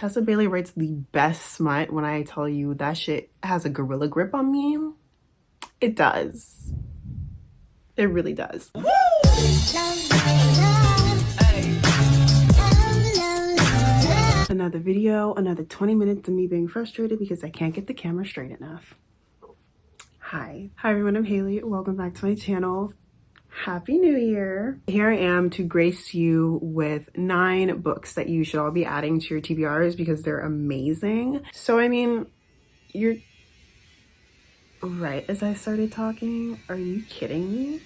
Tessa Bailey writes the best smut. When I tell you that shit has a gorilla grip on me, it does. It really does. Another video, another 20 minutes of me being frustrated because I can't get the camera straight enough. Hi everyone, I'm Hayley. Welcome back to my channel. Happy New Year. Here I am to grace you with 9 books that you should all be adding to your TBRs because they're amazing. So I mean, you're right as I started talking. Are you kidding me?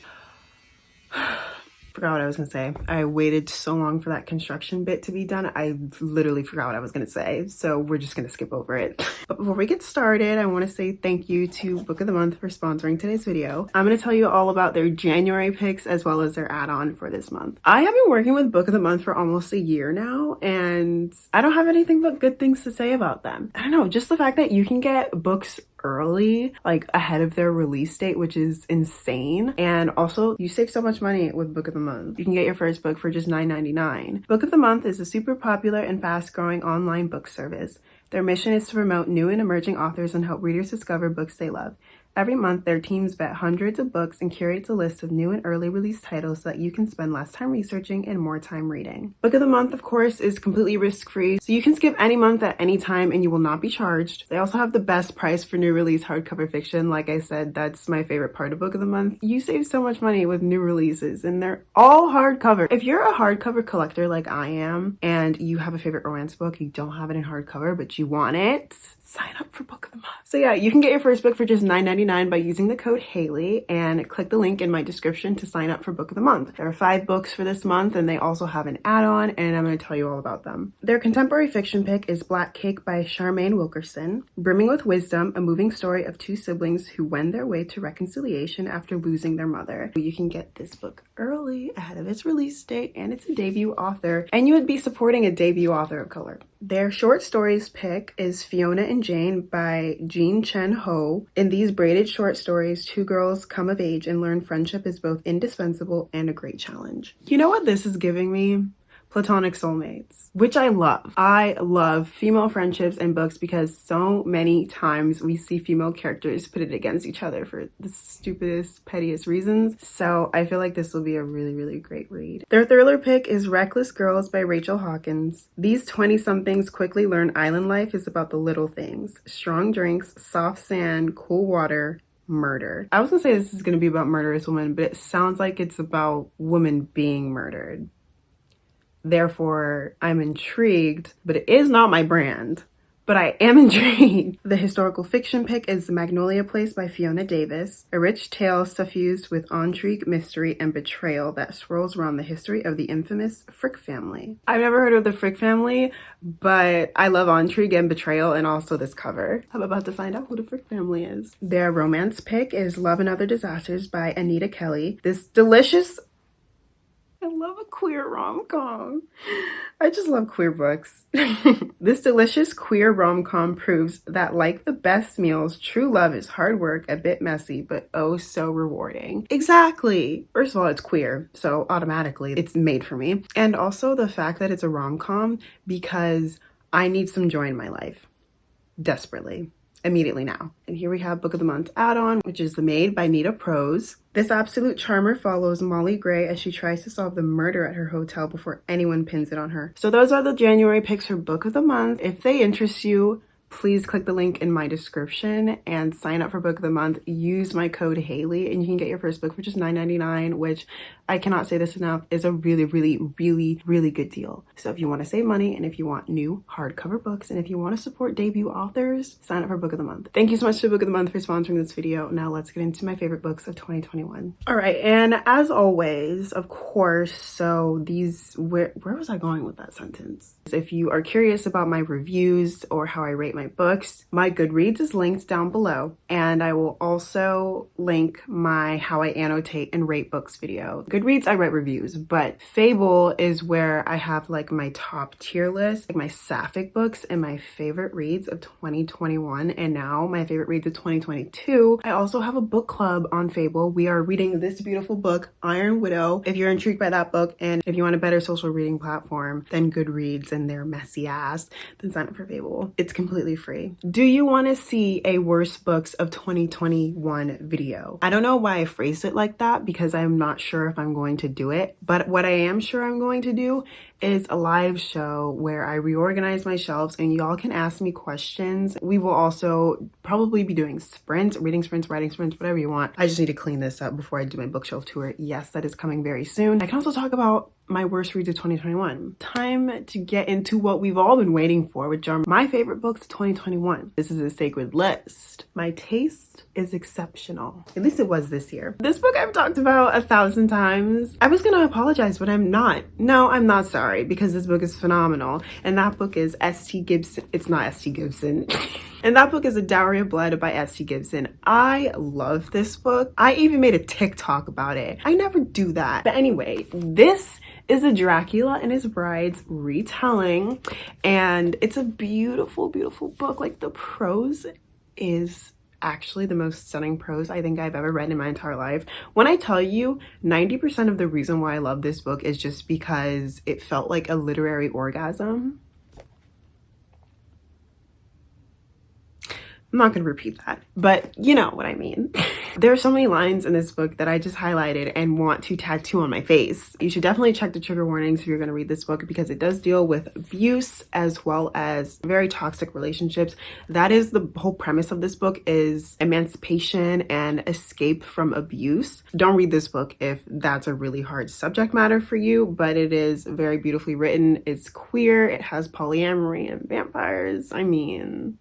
Forgot what I was gonna say. I waited so long for that construction bit to be done. I literally forgot what I was gonna say. So we're just gonna skip over it. But before we get started, I wanna say thank you to Book of the Month for sponsoring today's video. I'm gonna tell you all about their January picks as well as their add-on for this month. I have been working with Book of the Month for almost a year now, and I don't have anything but good things to say about them. I don't know, just the fact that you can get books early, like ahead of their release date, which is insane. And also you save so much money with Book of the Month. You can get your first book for just $9.99. Book of the Month is a super popular and fast growing online book service. Their mission is to promote new and emerging authors and help readers discover books they love. Every month, their teams vet hundreds of books and curates a list of new and early release titles so that you can spend less time researching and more time reading. Book of the Month, of course, is completely risk-free, so you can skip any month at any time and you will not be charged. They also have the best price for new release hardcover fiction. Like I said, that's my favorite part of Book of the Month. You save so much money with new releases, and they're all hardcover. If you're a hardcover collector like I am, and you have a favorite romance book, you don't have it in hardcover, but you want it, sign up for Book of the Month. So yeah, you can get your first book for just $9.99 by using the code Hayley, and click the link in my description to sign up for Book of the Month. There are 5 books for this month, and they also have an add-on, and I'm going to tell you all about them. Their contemporary fiction pick is Black Cake by Charmaine Wilkerson. Brimming with wisdom, a moving story of 2 siblings who wend their way to reconciliation after losing their mother. You can get this book early ahead of its release date, and it's a debut author, and you would be supporting a debut author of color. Their short stories pick is Fiona and Jane by Jean Chen Ho. In these braided short stories, 2 girls come of age and learn friendship is both indispensable and a great challenge. You know what this is giving me? Platonic soulmates, which I love. I love female friendships in books because so many times we see female characters pitted against each other for the stupidest, pettiest reasons. So I feel like this will be a really, really great read. Their thriller pick is Reckless Girls by Rachel Hawkins. These 20-somethings quickly learn island life is about the little things: strong drinks, soft sand, cool water, murder. I was gonna say this is gonna be about murderous women, but it sounds like it's about women being murdered. Therefore, I'm intrigued, but it is not my brand, but I am intrigued. The historical fiction pick is The Magnolia Place by Fiona Davis, a rich tale suffused with intrigue, mystery, and betrayal that swirls around the history of the infamous Frick family. I've never heard of the Frick family, but I love intrigue and betrayal, and also this cover. I'm about to find out who the Frick family is. Their romance pick is Love and Other Disasters by Anita Kelly. This delicious... I love a queer rom-com. I just love queer books. This delicious queer rom-com proves that, like the best meals, true love is hard work, a bit messy, but oh so rewarding. Exactly. First of all, it's queer, so automatically it's made for me. And also the fact that it's a rom-com, because I need some joy in my life. Desperately. Immediately now. And here we have Book of the Month add-on, which is The Maid by Nita Prose. This absolute charmer follows Molly Gray as she tries to solve the murder at her hotel before anyone pins it on her. So those are the January picks for Book of the Month. If they interest you, please click the link in my description and sign up for Book of the Month. Use my code Hayley and you can get your first book for just $9.99, which I cannot say this enough, is a really, really, really, really good deal. So if you want to save money, and if you want new hardcover books, and if you want to support debut authors, sign up for Book of the Month. Thank you so much to Book of the Month for sponsoring this video. Now let's get into my favorite books of 2021. All right, and as always, of course, so these, where was I going with that sentence? If you are curious about my reviews or how I rate my my books. My Goodreads is linked down below, and I will also link my how I annotate and rate books video. Goodreads, I write reviews, but Fable is where I have like my top tier list, like my sapphic books and my favorite reads of 2021, and now my favorite reads of 2022. I also have a book club on Fable. We are reading this beautiful book, Iron Widow. If you're intrigued by that book, and if you want a better social reading platform than Goodreads and their messy ass, then sign up for Fable. It's completely free. Do you want to see a worst books of 2021 video? I don't know why I phrased it like that, because I'm not sure if I'm going to do it, but what I am sure I'm going to do is a live show where I reorganize my shelves and y'all can ask me questions. We will also probably be doing sprints, reading sprints, writing sprints, whatever you want. I just need to clean this up before I do my bookshelf tour. Yes, that is coming very soon. I can also talk about my worst reads of 2021. Time to get into what we've all been waiting for, which are my favorite books of 2021. This is a sacred list. My taste is exceptional. At least it was this year. This book I've talked about 1,000 times. I was gonna apologize, but I'm not. No, I'm not sorry, because this book is phenomenal. And that book is S.T. Gibson. It's not S.T. Gibson. And that book is A Dowry of Blood by S.T. Gibson. I love this book. I even made a TikTok about it. I never do that. But anyway, this is a Dracula and His Bride's retelling, and it's a beautiful, beautiful book. Like, the prose is actually the most stunning prose I think I've ever read in my entire life. When I tell you 90% of the reason why I love this book is just because it felt like a literary orgasm. I'm not going to repeat that, but you know what I mean. There are so many lines in this book that I just highlighted and want to tattoo on my face. You should definitely check the trigger warnings if you're going to read this book, because it does deal with abuse as well as very toxic relationships. That is the whole premise of this book, is emancipation and escape from abuse. Don't read this book if that's a really hard subject matter for you, but it is very beautifully written. It's queer. It has polyamory and vampires. I mean,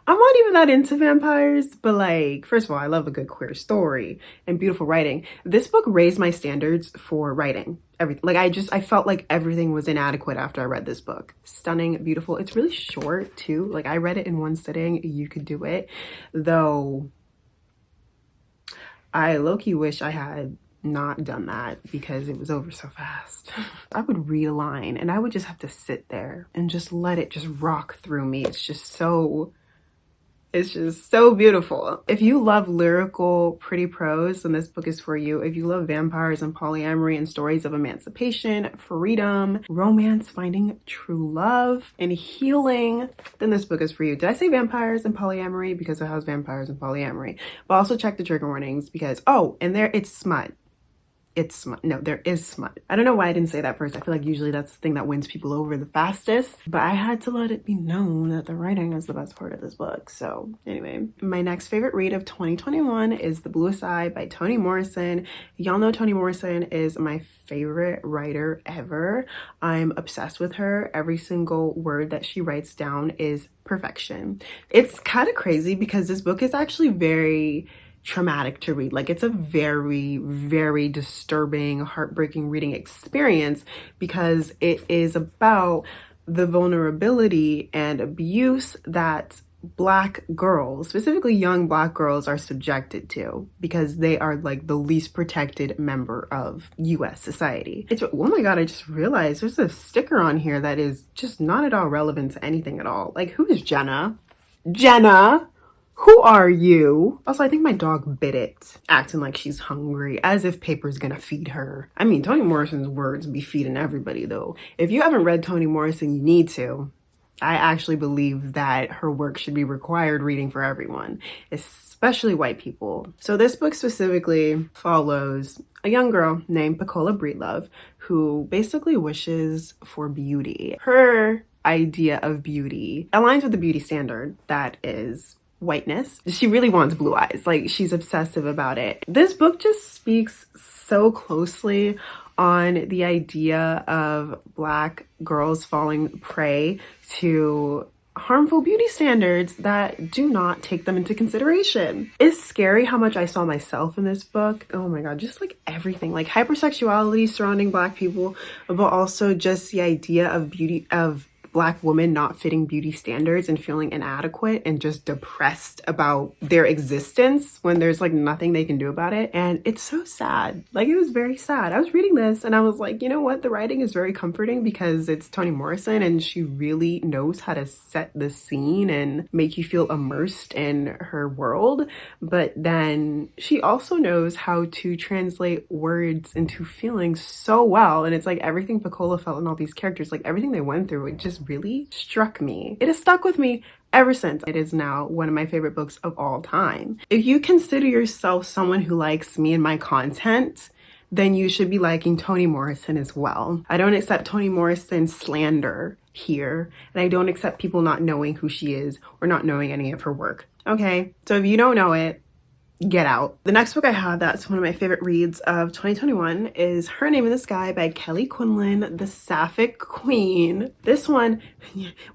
I'm not even that into vampires, but like, first of all, I love a good queer story and beautiful writing. This book raised my standards for writing. Everything. Like, I felt like everything was inadequate after I read this book. Stunning, beautiful. It's really short too. Like, I read it in one sitting. You could do it. Though I low-key wish I had not done that, because it was over so fast. I would read a line and I would just have to sit there and just let it just rock through me. It's just so beautiful. If you love lyrical, pretty prose, then this book is for you. If you love vampires and polyamory and stories of emancipation, freedom, romance, finding true love, and healing, then this book is for you. Did I say vampires and polyamory? Because it has vampires and polyamory. But also check the trigger warnings, because, oh, and there, it's smut. It's smut. No, there is smut. I don't know why I didn't say that first. I feel like usually that's the thing that wins people over the fastest, but I had to let it be known that the writing is the best part of this book. So anyway, my next favorite read of 2021 is The Bluest Eye by Toni Morrison. Y'all know Toni Morrison is my favorite writer ever. I'm obsessed with her. Every single word that she writes down is perfection. It's kind of crazy because this book is actually very traumatic to read. Like, it's a very, very disturbing, heartbreaking reading experience, because it is about the vulnerability and abuse that Black girls, specifically young Black girls, are subjected to, because they are like the least protected member of US society. It's, oh my God, I just realized there's a sticker on here that is just not at all relevant to anything at all. Like, who is Jenna? Jenna? Who are you? Also, I think my dog bit it, acting like she's hungry, as if paper's gonna feed her. I mean, Toni Morrison's words be feeding everybody, though. If you haven't read Toni Morrison, you need to. I actually believe that her work should be required reading for everyone, especially white people. So this book specifically follows a young girl named Pecola Breedlove, who basically wishes for beauty. Her idea of beauty aligns with the beauty standard that is whiteness. She really wants blue eyes. Like, she's obsessive about it. This book just speaks so closely on the idea of Black girls falling prey to harmful beauty standards that do not take them into consideration. It's scary how much I saw myself in this book. Oh my God, just like everything, like hypersexuality surrounding Black people, but also just the idea of beauty, of Black women not fitting beauty standards and feeling inadequate and just depressed about their existence when there's like nothing they can do about it. And it's so sad. Like, it was very sad. I was reading this and I was like, you know what? The writing is very comforting because it's Toni Morrison and she really knows how to set the scene and make you feel immersed in her world. But then she also knows how to translate words into feelings so well. And it's like everything Pecola felt in all these characters, like everything they went through, it just really struck me. It has stuck with me ever since. It is now one of my favorite books of all time. If you consider yourself someone who likes me and my content, then you should be liking Toni Morrison as well. I don't accept Toni Morrison slander here, and I don't accept people not knowing who she is or not knowing any of her work. Okay, so if you don't know it, get out. The next book I have that's one of my favorite reads of 2021 is Her Name in the Sky by Kelly Quinlan, the Sapphic Queen. This one,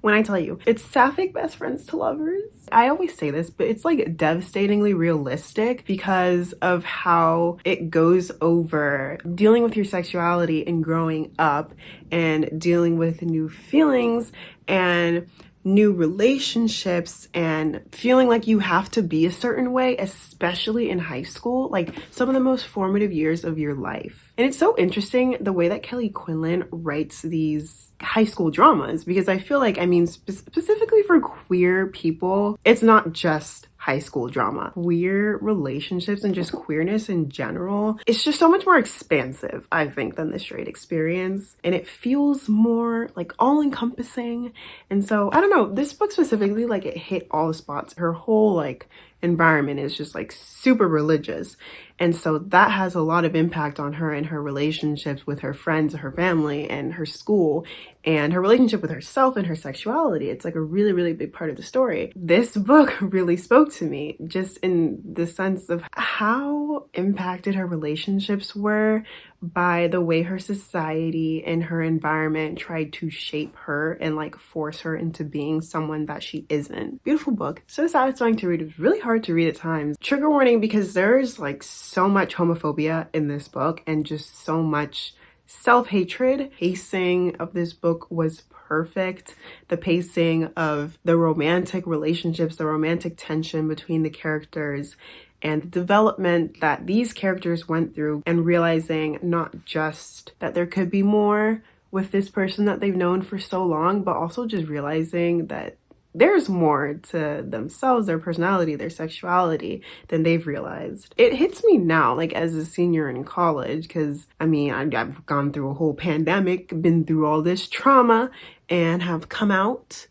when I tell you, it's Sapphic best friends to lovers. I always say this, but it's like devastatingly realistic because of how it goes over dealing with your sexuality and growing up and dealing with new feelings and new relationships and feeling like you have to be a certain way, especially in high school, like some of the most formative years of your life. And it's so interesting the way that Kelly Quinlan writes these high school dramas, because I feel like, I mean, specifically for queer people, it's not just high school drama. Queer relationships and just queerness in general, it's just so much more expansive, I think, than the straight experience. And it feels more like all-encompassing. And so, I don't know, this book specifically, like, it hit all the spots. Her whole, like, environment is just, like, super religious. And so that has a lot of impact on her and her relationships with her friends, her family, and her school, and her relationship with herself and her sexuality. It's like a really, really big part of the story. This book really spoke to me, just in the sense of how impacted her relationships were by the way her society and her environment tried to shape her and like force her into being someone that she isn't. Beautiful book. So satisfying to read. It was really hard to read at times. Trigger warning, because there's like so much homophobia in this book and just so much self-hatred. Pacing of this book was perfect. The pacing of the romantic relationships, the romantic tension between the characters, and the development that these characters went through, and realizing not just that there could be more with this person that they've known for so long, but also just realizing that there's more to themselves, their personality, their sexuality than they've realized. It hits me now, like as a senior in college, because I mean, I've gone through a whole pandemic, been through all this trauma, and have come out,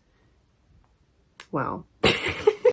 well,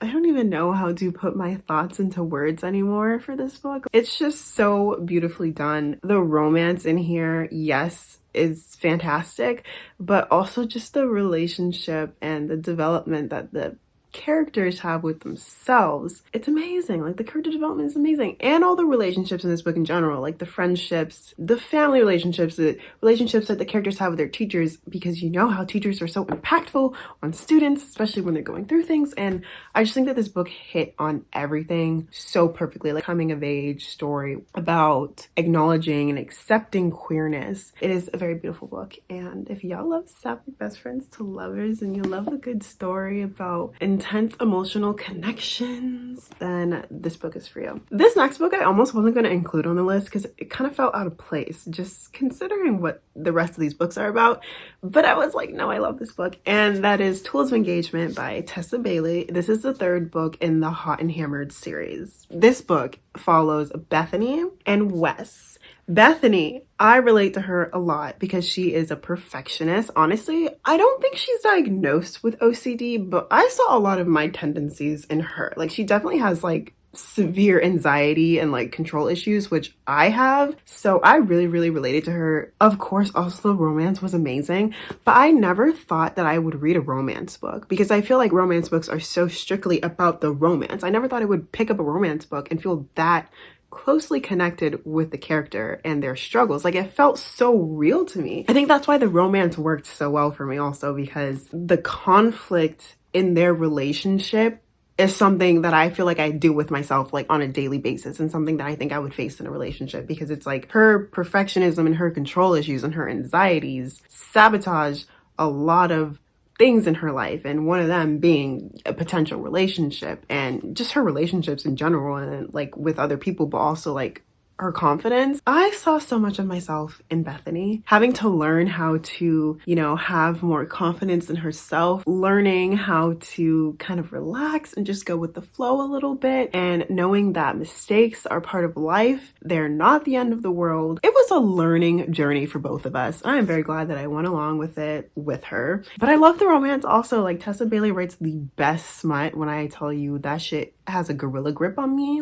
I don't even know how to put my thoughts into words anymore for this book. It's just so beautifully done. The romance in here, yes, is fantastic, but also just the relationship and the development that the characters have with themselves. It's amazing. Like, the character development is amazing. And all the relationships in this book in general, like the friendships, the family relationships, the relationships that the characters have with their teachers, because you know how teachers are so impactful on students, especially when they're going through things. And I just think that this book hit on everything so perfectly. Like, coming of age story about acknowledging and accepting queerness. It is a very beautiful book. And if y'all love Sapphic Best Friends to Lovers and you love a good story about intense emotional connections, then this book is for you. This next book I almost wasn't going to include on the list because it kind of felt out of place, just considering what the rest of these books are about. But I was like, no, I love this book. And that is Tools of Engagement by Tessa Bailey. This is the third book in the Hot and Hammered series. This book follows Bethany and Wes. Bethany, I relate to her a lot because she is a perfectionist. Honestly, I don't think she's diagnosed with OCD, but I saw a lot of my tendencies in her. Like, she definitely has like severe anxiety and like control issues, which I have. So I really, really related to her. Of course, also the romance was amazing, but I never thought that I would read a romance book because I feel like romance books are so strictly about the romance. I never thought I would pick up a romance book and feel that closely connected with the character and their struggles. Like, it felt so real to me. I think that's why the romance worked so well for me also, because the conflict in their relationship is something that I feel like I do with myself, like on a daily basis, and something that I think I would face in a relationship, because it's like her perfectionism and her control issues and her anxieties sabotage a lot of things in her life, and one of them being a potential relationship, and just her relationships in general, and like with other people, but also like her confidence. I saw so much of myself in Bethany, having to learn how to, you know, have more confidence in herself, learning how to kind of relax and just go with the flow a little bit, and knowing that mistakes are part of life. They're not the end of the world. It was a learning journey for both of us. I am very glad that I went along with it with her. But I love the romance also. Like, Tessa Bailey writes the best smut. When I tell you that shit has a gorilla grip on me,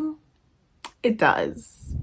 it does.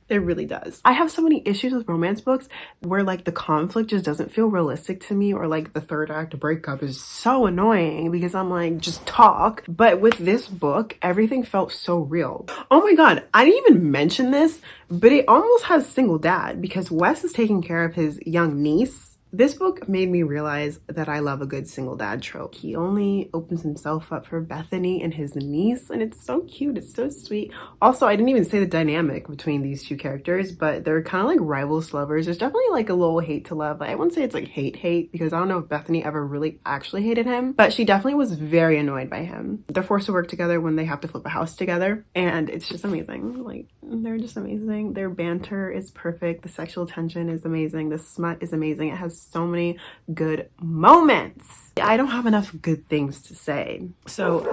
It really does. I have so many issues with romance books where like the conflict just doesn't feel realistic to me, or like the third act breakup is so annoying because I'm like, just talk. But with this book, everything felt so real. Oh my God, I didn't even mention this, but it almost has single dad because Wes is taking care of his young niece. This book made me realize that I love a good single dad trope. He only opens himself up for Bethany and his niece, and it's so cute. It's so sweet. Also, I didn't even say the dynamic between these two characters, but they're kind of like rivals lovers. There's definitely like a little hate to love. I wouldn't say it's like hate because I don't know if Bethany ever really actually hated him, but she definitely was very annoyed by him. They're forced to work together when they have to flip a house together, and it's just amazing. Like, they're just amazing. Their banter is perfect. The sexual tension is amazing. The smut is amazing. It has so many good moments. I don't have enough good things to say. So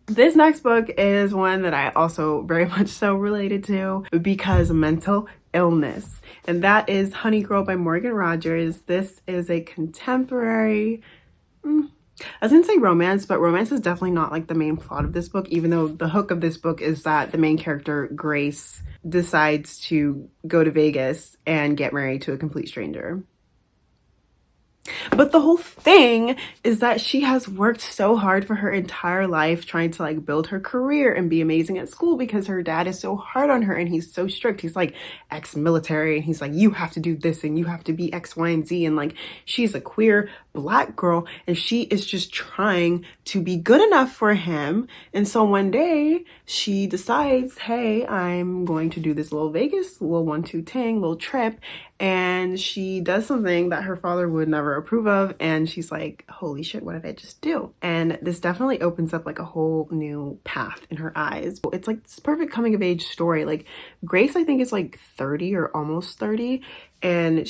this next book is one that I also very much so related to because mental illness, and that is Honey Girl by Morgan Rogers. This is a contemporary, I was gonna say romance, but romance is definitely not like the main plot of this book, even though the hook of this book is that the main character, Grace, decides to go to Vegas and get married to a complete stranger. But the whole thing is that she has worked so hard for her entire life trying to like build her career and be amazing at school because her dad is so hard on her and he's so strict. He's like ex-military and he's like, you have to do this and you have to be X, Y, and Z. And like, she's a queer Black girl and she is just trying to be good enough for him. And so one day she decides, hey, I'm going to do this little Vegas, little 1-2 tang, little trip. And she does something that her father would never approve of. And she's like, holy shit, what did I just do? And this definitely opens up like a whole new path in her eyes. It's like this perfect coming of age story. Like Grace, I think is like 30 or almost 30. And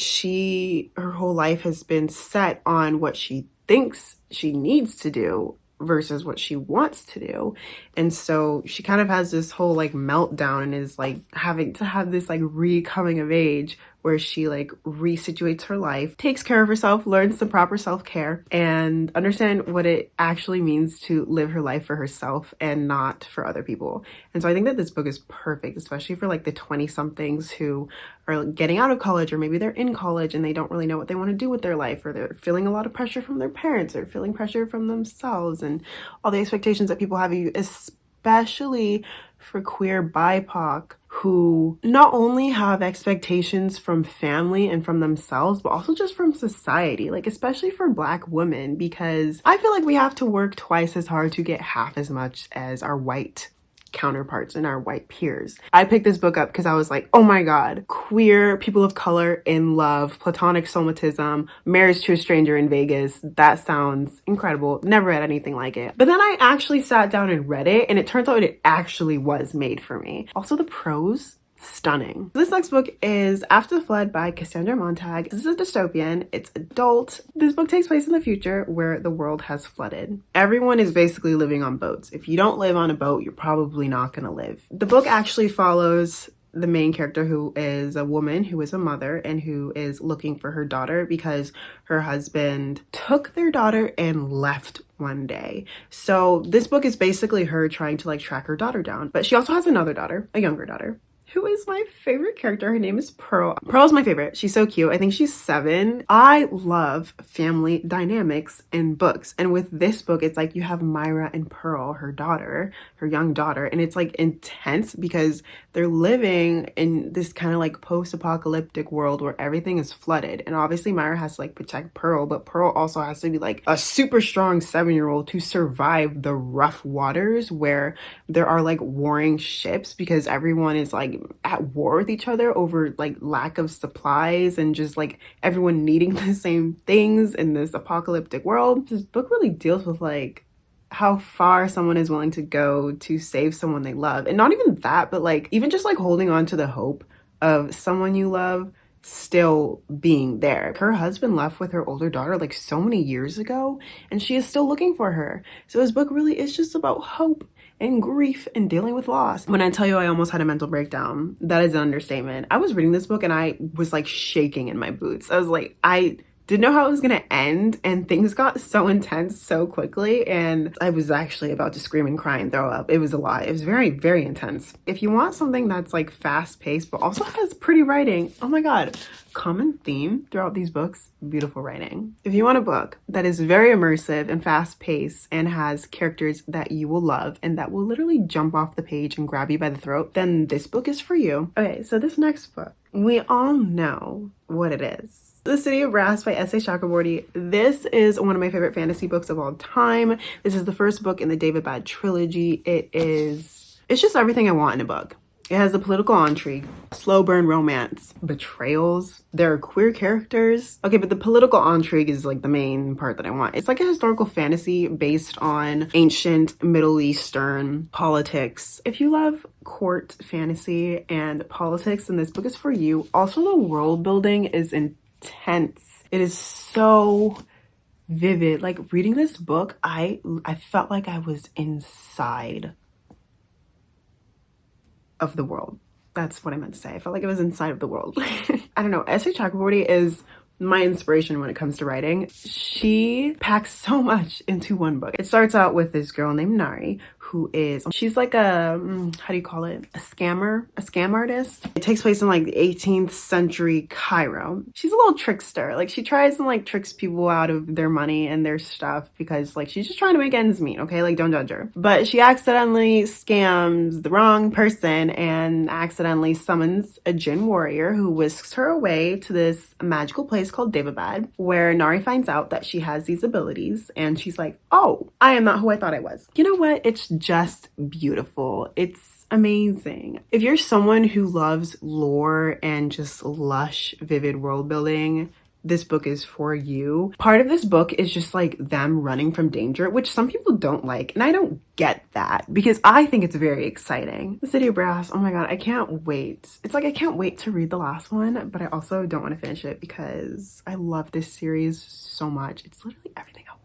her whole life has been set on what she thinks she needs to do versus what she wants to do. And so she kind of has this whole like meltdown and is like having to have this like coming of age where she like resituates her life, takes care of herself, learns the proper self-care, and understand what it actually means to live her life for herself and not for other people. And so I think that this book is perfect, especially for like the 20-somethings who are getting out of college, or maybe they're in college and they don't really know what they want to do with their life, or they're feeling a lot of pressure from their parents, or feeling pressure from themselves and all the expectations that people have of you, especially for queer BIPOC who not only have expectations from family and from themselves, but also just from society, like especially for Black women, because I feel like we have to work twice as hard to get half as much as our white counterparts and our white peers. I picked this book up because I was like, oh my God, queer people of color in love, platonic somatism, marriage to a stranger in Vegas. That sounds incredible. Never read anything like it. But then I actually sat down and read it, and it turns out it actually was made for me. Also, the prose, stunning. This next book is After the Flood by Cassandra Montag. This is a dystopian. It's adult. This book takes place in the future where the world has flooded. Everyone is basically living on boats. If you don't live on a boat, you're probably not gonna live. The book actually follows the main character, who is a woman who is a mother and who is looking for her daughter because her husband took their daughter and left one day. So this book is basically her trying to like track her daughter down. But she also has another daughter, a younger daughter, who is my favorite character. Her name is Pearl. Pearl's my favorite. She's so cute. I think she's 7. I love family dynamics in books. And with this book, it's like you have Myra and Pearl, her daughter, her young daughter. And it's like intense because they're living in this kind of like post-apocalyptic world where everything is flooded. And obviously Myra has to like protect Pearl, but Pearl also has to be like a super strong 7-year-old to survive the rough waters where there are like warring ships because everyone is like at war with each other over like lack of supplies and just like everyone needing the same things in this apocalyptic world. This book really deals with like how far someone is willing to go to save someone they love. And not even that, but like even just like holding on to the hope of someone you love still being there. Her husband left with her older daughter like so many years ago, and she is still looking for her. So this book really is just about hope and grief and dealing with loss. When I tell you I almost had a mental breakdown, that is an understatement. I was reading this book and I was like shaking in my boots. I was like, I didn't know how it was gonna end, and things got so intense so quickly, and I was actually about to scream and cry and throw up. It was a lot. It was very, very intense. If you want something that's like fast-paced but also has pretty writing, oh my god, common theme throughout these books, beautiful writing. If you want a book that is very immersive and fast-paced and has characters that you will love and that will literally jump off the page and grab you by the throat, then this book is for you. Okay, so this next book, we all know what it is. The City of Brass by S.A. Chakraborty. This is one of my favorite fantasy books of all time. This is the first book in the David Bad trilogy. It's just everything I want in a book. It has the political intrigue, slow burn romance, betrayals. There are queer characters. Okay, but the political intrigue is like the main part that I want. It's like a historical fantasy based on ancient Middle Eastern politics. If you love court fantasy and politics, then this book is for you. Also, the world building is intense. It is so vivid. Like reading this book, I felt like I was inside of the world. That's what I meant to say. I felt like I was inside of the world. I don't know. S.A. Chakraborty is my inspiration when it comes to writing. She packs so much into one book. It starts out with this girl named Nari, she's like a, how do you call it? A scam artist. It takes place in like the 18th century Cairo. She's a little trickster. Like she tries and like tricks people out of their money and their stuff because like she's just trying to make ends meet, okay? Like don't judge her. But she accidentally scams the wrong person and accidentally summons a jinn warrior who whisks her away to this magical place called Daevabad, where Nari finds out that she has these abilities and she's like, oh, I am not who I thought I was. You know what? It's just beautiful. It's amazing. If you're someone who loves lore and just lush, vivid world building, this book is for you. Part of this book is just like them running from danger, which some people don't like, and I don't get that because I think it's very exciting. The City of Brass, oh my god, I can't wait. It's like I can't wait to read the last one, but I also don't want to finish it because I love this series so much. It's literally everything I want.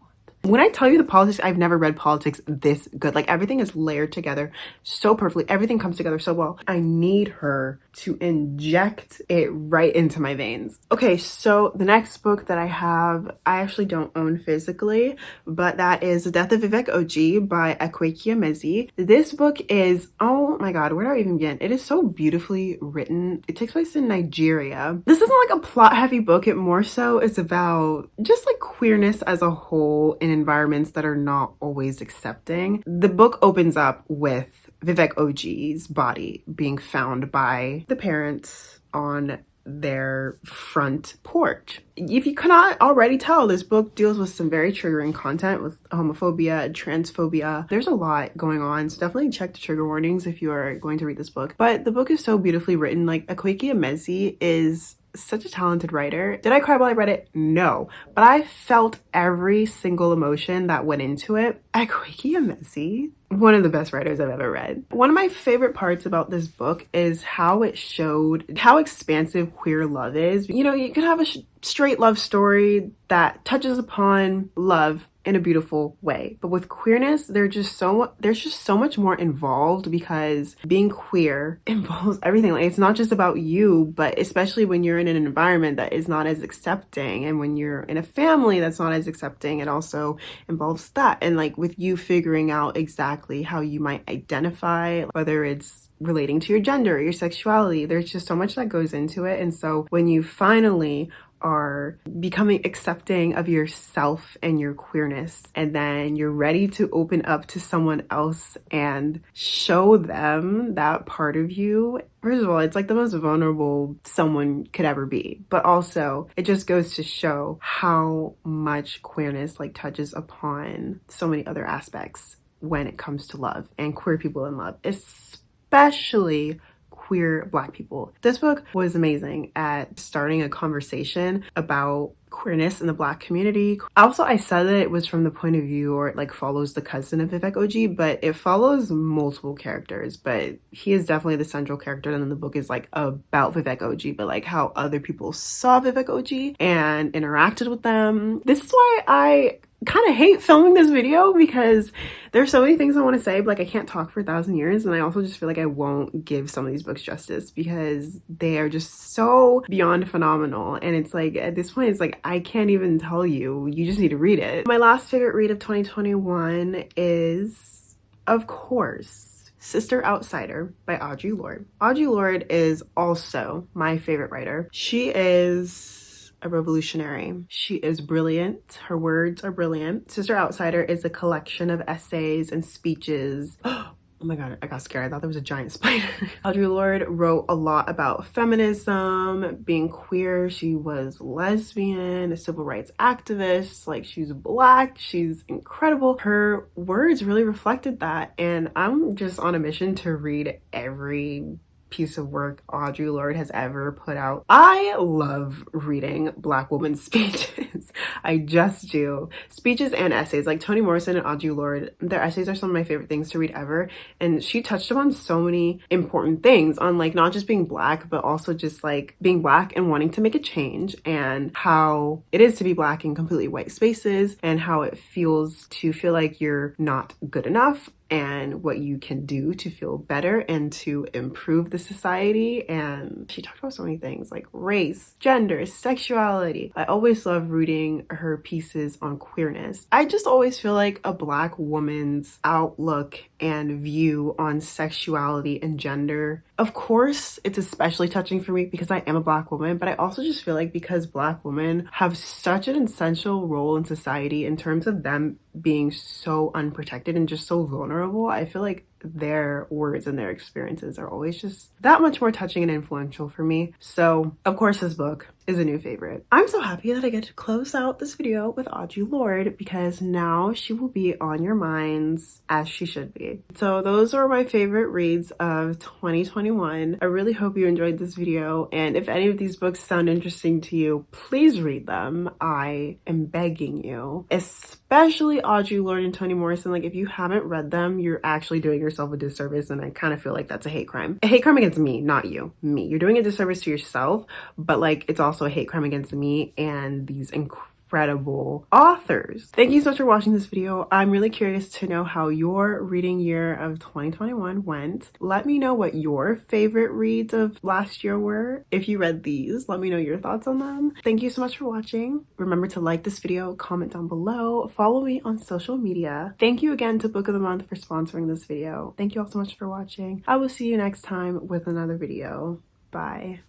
When I tell you the politics, I've never read politics this good. Like everything is layered together so perfectly. Everything comes together so well. I need her to inject it right into my veins. Okay, so the next book that I have, I actually don't own physically, but that is The Death of Vivek Ogee by Akwaeke Emezi. This book is, oh my god, where do I even begin? It is so beautifully written. It takes place in Nigeria. This isn't like a plot heavy book. It more so is about just like queerness as a whole in environments that are not always accepting. The book opens up with Vivek Ogee's body being found by the parents on their front porch. If you cannot already tell, this book deals with some very triggering content with homophobia, transphobia. There's a lot going on, so definitely check the trigger warnings if you are going to read this book. But the book is so beautifully written. Like Akwaeke Emezi is such a talented writer. Did I cry while I read it? No. But I felt every single emotion that went into it. Akwaeke Emezi, one of the best writers I've ever read. One of my favorite parts about this book is how it showed how expansive queer love is. You know, you could have a straight love story that touches upon love in a beautiful way, but with queerness there's just so much more involved because being queer involves everything. Like it's not just about you, but especially when you're in an environment that is not as accepting, and when you're in a family that's not as accepting, it also involves that. And like with you figuring out exactly how you might identify, whether it's relating to your gender or your sexuality, there's just so much that goes into it. And so when you finally are becoming accepting of yourself and your queerness, and then you're ready to open up to someone else and show them that part of you, first of all, it's like the most vulnerable someone could ever be, but also it just goes to show how much queerness like touches upon so many other aspects when it comes to love and queer people in love, especially queer Black people. This book was amazing at starting a conversation about queerness in the Black community. Also, I said that it was from the point of view, or it like follows the cousin of Vivek Ogee, but it follows multiple characters, but he is definitely the central character. And then the book is like about Vivek Ogee, but like how other people saw Vivek Ogee and interacted with them. This is why I kind of hate filming this video, because there's so many things I want to say, but like I can't talk for 1,000 years. And I also just feel like I won't give some of these books justice because they are just so beyond phenomenal. And it's like, at this point, it's like, I can't even tell you, you just need to read it. My last favorite read of 2021 is, of course, Sister Outsider by Audre Lorde. Audre Lorde is also my favorite writer. She is a revolutionary. She is brilliant. Her words are brilliant. Sister Outsider is a collection of essays and speeches. Oh my god, I got scared. I thought there was a giant spider. Audre Lorde wrote a lot about feminism, being queer. She was lesbian, a civil rights activist. Like, she's Black. She's incredible. Her words really reflected that. And I'm just on a mission to read every piece of work Audre Lorde has ever put out. I love reading Black women's speeches. I just do. Speeches and essays. Like Toni Morrison and Audre Lorde, their essays are some of my favorite things to read ever. And she touched upon so many important things on like not just being Black, but also just like being Black and wanting to make a change, and how it is to be Black in completely white spaces, and how it feels to feel like you're not good enough, and what you can do to feel better and to improve the society. And she talked about so many things like race, gender, sexuality. I always love reading her pieces on queerness. I just always feel like a Black woman's outlook and view on sexuality and gender, of course, it's especially touching for me because I am a Black woman, but I also just feel like because Black women have such an essential role in society in terms of them being so unprotected and just so vulnerable, I feel like their words and their experiences are always just that much more touching and influential for me. So of course this book is a new favorite. I'm so happy that I get to close out this video with Audre Lorde, because now she will be on your minds as she should be. So those are my favorite reads of 2021. I really hope you enjoyed this video, and if any of these books sound interesting to you, please read them. I am begging you, especially Audre Lorde and Toni Morrison. Like, if you haven't read them, you're actually doing yourself a disservice, and I kind of feel like that's a hate crime. A hate crime against me, not you. Me. You're doing a disservice to yourself, but like it's also a hate crime against me and these incredible authors. Thank you so much for watching this video. I'm really curious to know how your reading year of 2021 went. Let me know what your favorite reads of last year were. If you read these, let me know your thoughts on them. Thank you so much for watching. Remember to like this video, comment down below, follow me on social media. Thank you again to Book of the Month for sponsoring this video. Thank you all so much for watching. I will see you next time with another video. Bye.